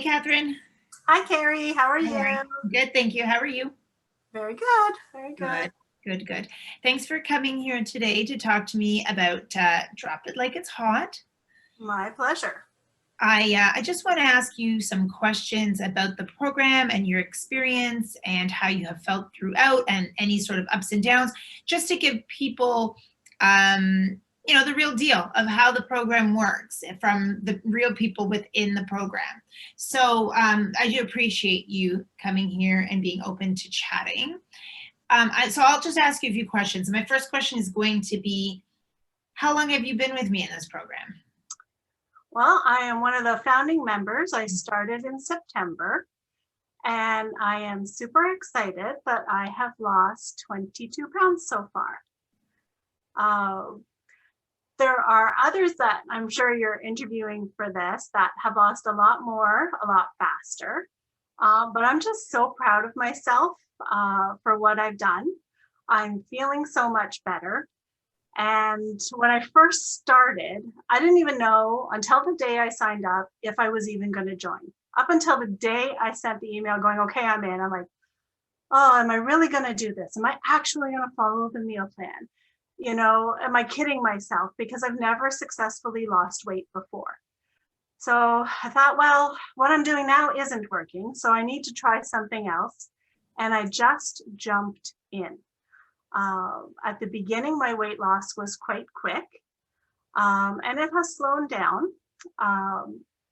Catherine. Hi, Carrie. How are How are you? you? Good, thank you. How are you? Very good. Very good. Good, good, good. Thanks for coming here today to talk to me about Drop It Like It's Hot. My pleasure. I just want to ask you some questions about the program and your experience and how you have felt throughout and any sort of ups and downs, just to give people, the real deal of how the program works from the real people within the program. So I do appreciate you coming here and being open to chatting. So I'll just ask you a few questions. My first question is going to be, how long have you been with me in this program? Well, I am one of the founding members. I started in September, and I am super excited that I have lost 22 pounds so far. There are others that I'm sure you're interviewing for this that have lost a lot more, a lot faster. But I'm just so proud of myself for what I've done. I'm feeling so much better. And when I first started, I didn't even know until the day I signed up if I was even going to join. Up until the day I sent the email going, okay, I'm in. I'm like, oh, am I really going to do this? Am I actually going to follow the meal plan? Am I kidding myself? Because I've never successfully lost weight before. So I thought, well, what I'm doing now isn't working. So I need to try something else. And I just jumped in. At the beginning, my weight loss was quite quick, and it has slowed down.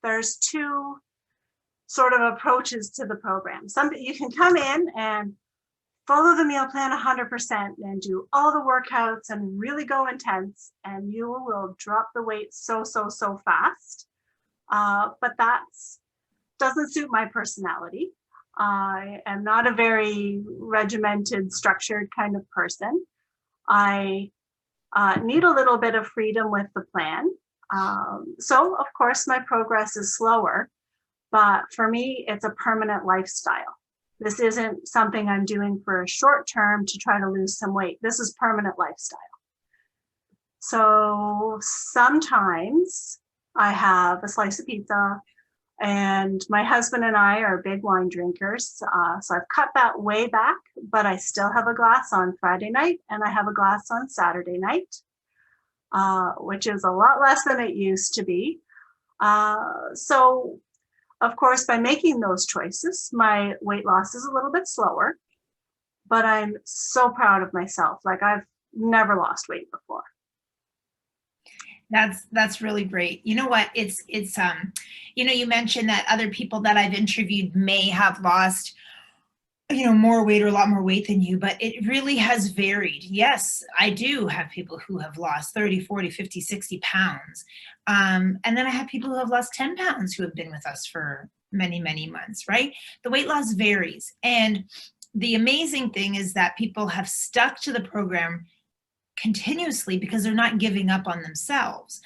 There's two sort of approaches to the program. You can come in and follow the meal plan 100% and do all the workouts and really go intense, and you will drop the weight so fast. But that doesn't suit my personality. I am not a very regimented, structured kind of person. I need a little bit of freedom with the plan. So, of course, my progress is slower, but for me, it's a permanent lifestyle. This isn't something I'm doing for a short term to try to lose some weight. This is permanent lifestyle. So sometimes I have a slice of pizza, and my husband and I are big wine drinkers. So I've cut that way back, but I still have a glass on Friday night and I have a glass on Saturday night, which is a lot less than it used to be. So, of course, by making those choices, my weight loss is a little bit slower, but I'm so proud of myself. Like, I've never lost weight before. That's really great. You know what? It's you mentioned that other people that I've interviewed may have lost, more weight or a lot more weight than you, but it really has varied. Yes, I do have people who have lost 30, 40, 50, 60 pounds. And then I have people who have lost 10 pounds who have been with us for many, many months, right? The weight loss varies. And the amazing thing is that people have stuck to the program continuously because they're not giving up on themselves.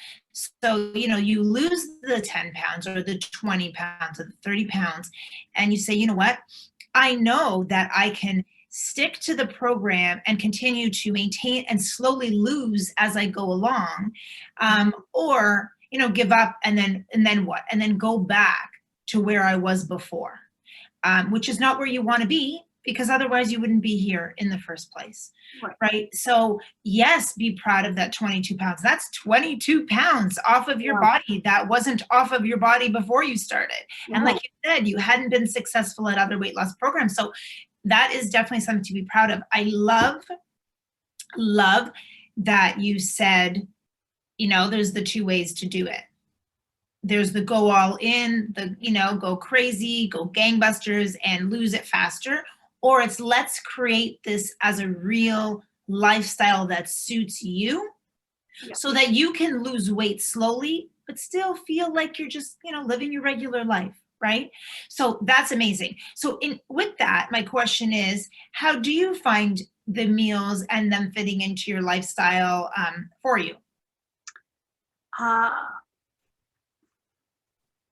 So, you lose the 10 pounds or the 20 pounds or the 30 pounds, and you say, you know what? I know that I can stick to the program and continue to maintain and slowly lose as I go along, or, give up and then what? And then go back to where I was before, which is not where you want to be, because otherwise you wouldn't be here in the first place, right? So yes, be proud of that 22 pounds. That's 22 pounds off of your body that wasn't off of your body before you started. And like you said, you hadn't been successful at other weight loss programs. So that is definitely something to be proud of. I love that you said, there's the two ways to do it. There's the go all in, go crazy, go gangbusters and lose it faster. Or it's let's create this as a real lifestyle that suits you, so that you can lose weight slowly, but still feel like you're just, living your regular life, right? So that's amazing. So with that, my question is, how do you find the meals and them fitting into your lifestyle for you?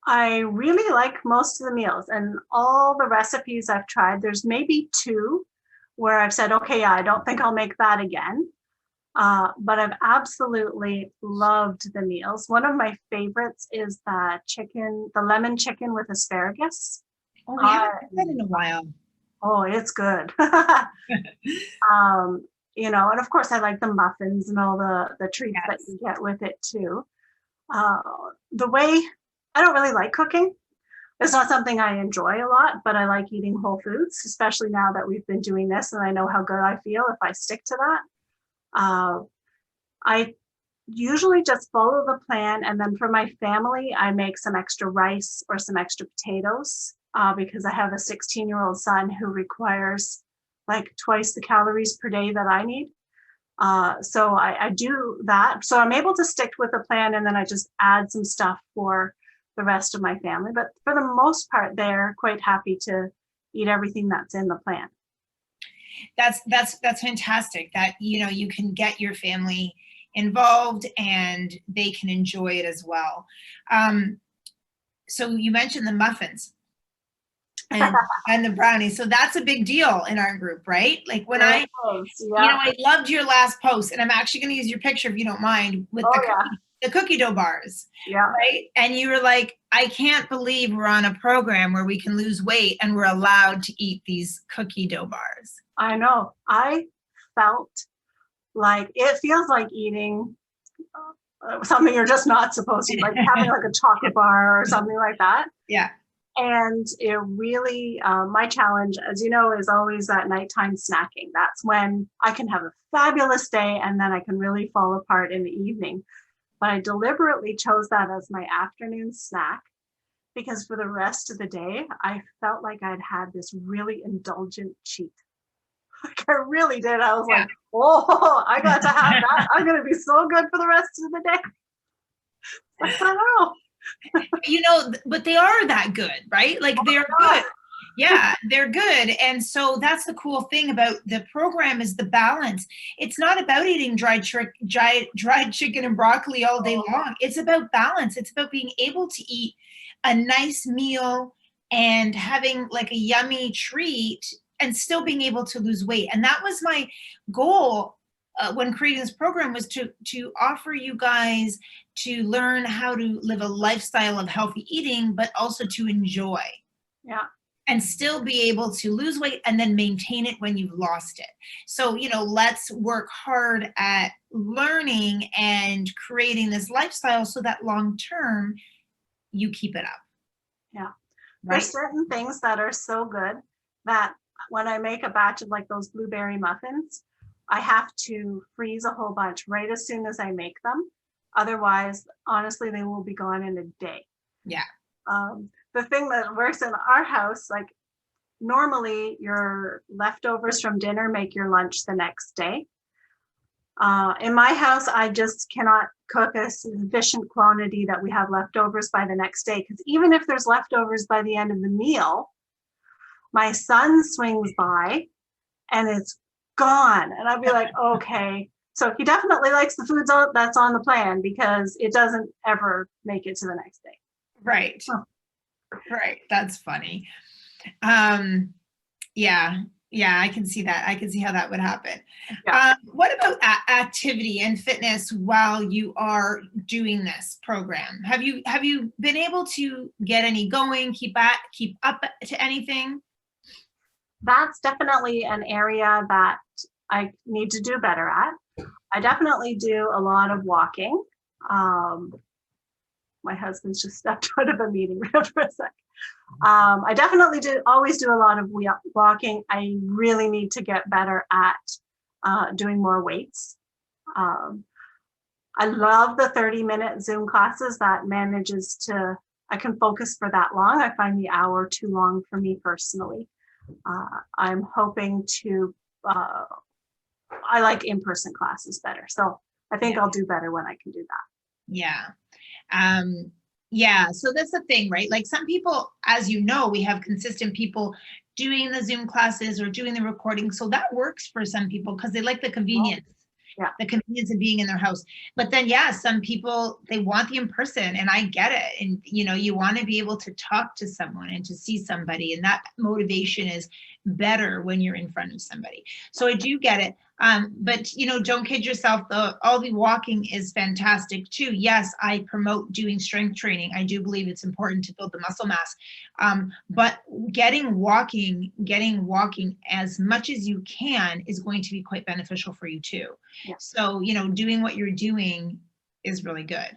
I really like most of the meals, and all the recipes I've tried, there's maybe two where I've said, okay, yeah, I don't think I'll make that again. But I've absolutely loved the meals. One of my favorites is the lemon chicken with asparagus. Oh, we Uh, haven't had that in a while. oh, it's good. And of course I like the muffins and all the treats that Yes. you get with it too. Uh, the way I don't really like cooking. It's not something I enjoy a lot, but I like eating whole foods, especially now that we've been doing this and I know how good I feel if I stick to that. Uh, I usually just follow the plan. And then for my family, I make some extra rice or some extra potatoes because I have a 16-year-old son who requires like twice the calories per day that I need. So I do that. So I'm able to stick with the plan and then I just add some stuff for the rest of my family. But for the most part, they're quite happy to eat everything that's in the plan. That's fantastic that, you can get your family involved and they can enjoy it as well. So you mentioned the muffins and and the brownies. So that's a big deal in our group, right? Like when It is, yeah. I loved your last post, and I'm actually going to use your picture if you don't mind, with Oh yeah, the cookie dough bars, yeah. right? And you were like, I can't believe we're on a program where we can lose weight and we're allowed to eat these cookie dough bars. I know. I felt like it feels like eating something you're just not supposed to, like having like a chocolate bar or something like that. Yeah. And it really, my challenge, as you know, is always that nighttime snacking. That's when I can have a fabulous day and then I can really fall apart in the evening. But I deliberately chose that as my afternoon snack because for the rest of the day, I felt like I'd had this really indulgent cheat. Like I really did. I was like, oh, I got to have that. I'm going to be so good for the rest of the day. I don't know. But they are that good, right? Like they're good. Yeah, they're good. And so that's the cool thing about the program is the balance. It's not about eating dried chicken and broccoli all day long. It's about balance. It's about being able to eat a nice meal and having like a yummy treat and still being able to lose weight. And that was my goal when creating this program, was to offer you guys to learn how to live a lifestyle of healthy eating, but also to enjoy. Yeah. And still be able to lose weight and then maintain it when you've lost it. So, let's work hard at learning and creating this lifestyle so that long term you keep it up. Yeah. Right? There's certain things that are so good that when I make a batch of like those blueberry muffins, I have to freeze a whole bunch right as soon as I make them. Otherwise, honestly, they will be gone in a day. Yeah. The thing that works in our house, like normally your leftovers from dinner make your lunch the next day. In my house, I just cannot cook a sufficient quantity that we have leftovers by the next day. Because even if there's leftovers by the end of the meal, my son swings by and it's gone. And I'd be like, okay. So he definitely likes the foods that's on the plan because it doesn't ever make it to the next day. Right. Oh. Right. That's funny. Yeah, I can see that. I can see how that would happen. Yeah. What about activity and fitness while you are doing this program? Have you been able to get any going, keep up to anything? That's definitely an area that I need to do better at. I definitely do a lot of walking. My husband's just stepped out of a meeting for a sec. I definitely always do a lot of walking. I really need to get better at doing more weights. I love the 30-minute Zoom classes that I can focus for that long. I find the hour too long for me personally. I'm hoping I like in-person classes better. So I think I'll do better when I can do that. Yeah. Yeah. So that's the thing, right? Like some people, as you know, we have consistent people doing the Zoom classes or doing the recording. So that works for some people because they like the convenience. Yeah. The convenience of being in their house. But then, some people, they want the in-person, and I get it. And, you want to be able to talk to someone and to see somebody, and that motivation is better when you're in front of somebody. So I do get it. But don't kid yourself. All the walking is fantastic too. Yes, I promote doing strength training. I do believe it's important to build the muscle mass. But getting walking as much as you can is going to be quite beneficial for you too. Yeah. So, doing what you're doing is really good.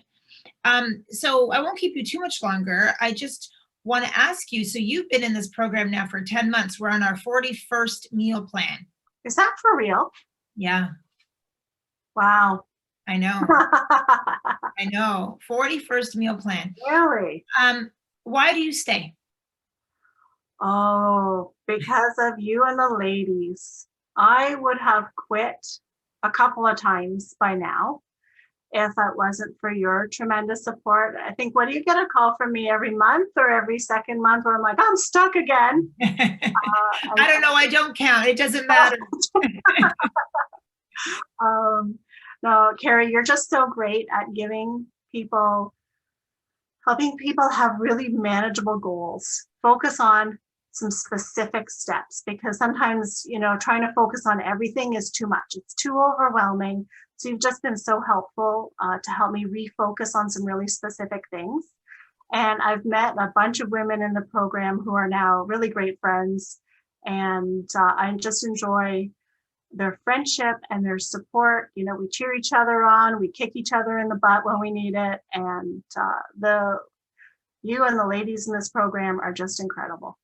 So I won't keep you too much longer. I just want to ask you, so you've been in this program now for 10 months. We're on our 41st meal plan. Is that for real? Yeah. Wow. I know. I know. 41st meal plan. Really? Why do you stay? Oh, because of you and the ladies. I would have quit a couple of times by now if it wasn't for your tremendous support. I think, what do you get a call from me every month or every second month where I'm like, I'm stuck again? I don't know. I don't count. It doesn't matter. No, Carrie, you're just so great at helping people have really manageable goals. Focus on some specific steps, because sometimes, trying to focus on everything is too much. It's too overwhelming. So you've just been so helpful to help me refocus on some really specific things. And I've met a bunch of women in the program who are now really great friends. And I just enjoy their friendship and their support. We cheer each other on, we kick each other in the butt when we need it. And you and the ladies in this program are just incredible.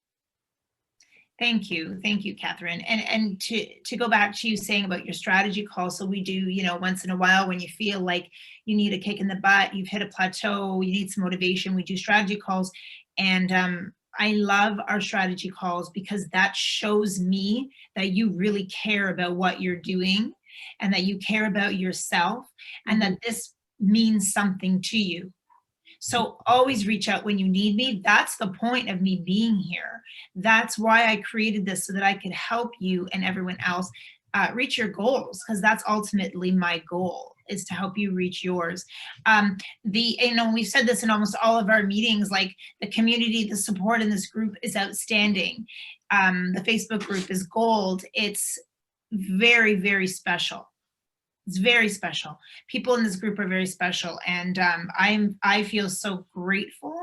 Thank you, Catherine. And to go back to you saying about your strategy call, so we do, once in a while when you feel like you need a kick in the butt, you've hit a plateau, you need some motivation, we do strategy calls. And I love our strategy calls because that shows me that you really care about what you're doing and that you care about yourself and that this means something to you. So always reach out when you need me. That's the point of me being here. That's why I created this, so that I could help you and everyone else reach your goals, because that's ultimately my goal, is to help you reach yours. We've said this in almost all of our meetings, like the community, the support in this group is outstanding. The Facebook group is gold. It's very, very special. It's very special. People in this group are very special. And I feel so grateful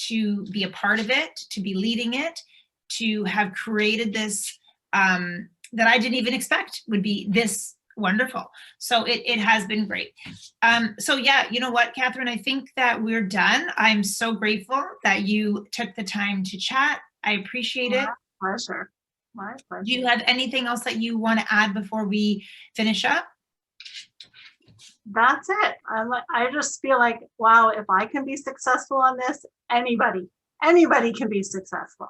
to be a part of it, to be leading it, to have created this that I didn't even expect would be this wonderful. So it has been great. So yeah, you know what, Catherine, I think that we're done. I'm so grateful that you took the time to chat. I appreciate it. My pleasure. My pleasure. Do you have anything else that you want to add before we finish up? That's it. I just feel like, wow, if I can be successful on this, anybody can be successful.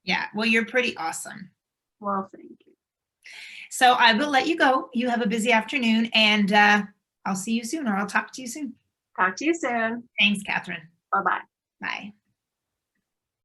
Yeah, well, you're pretty awesome. Well, thank you. So I will let you go. You have a busy afternoon, and I'll see you soon, or I'll talk to you soon. Talk to you soon. Thanks, Catherine. Bye-bye. Bye.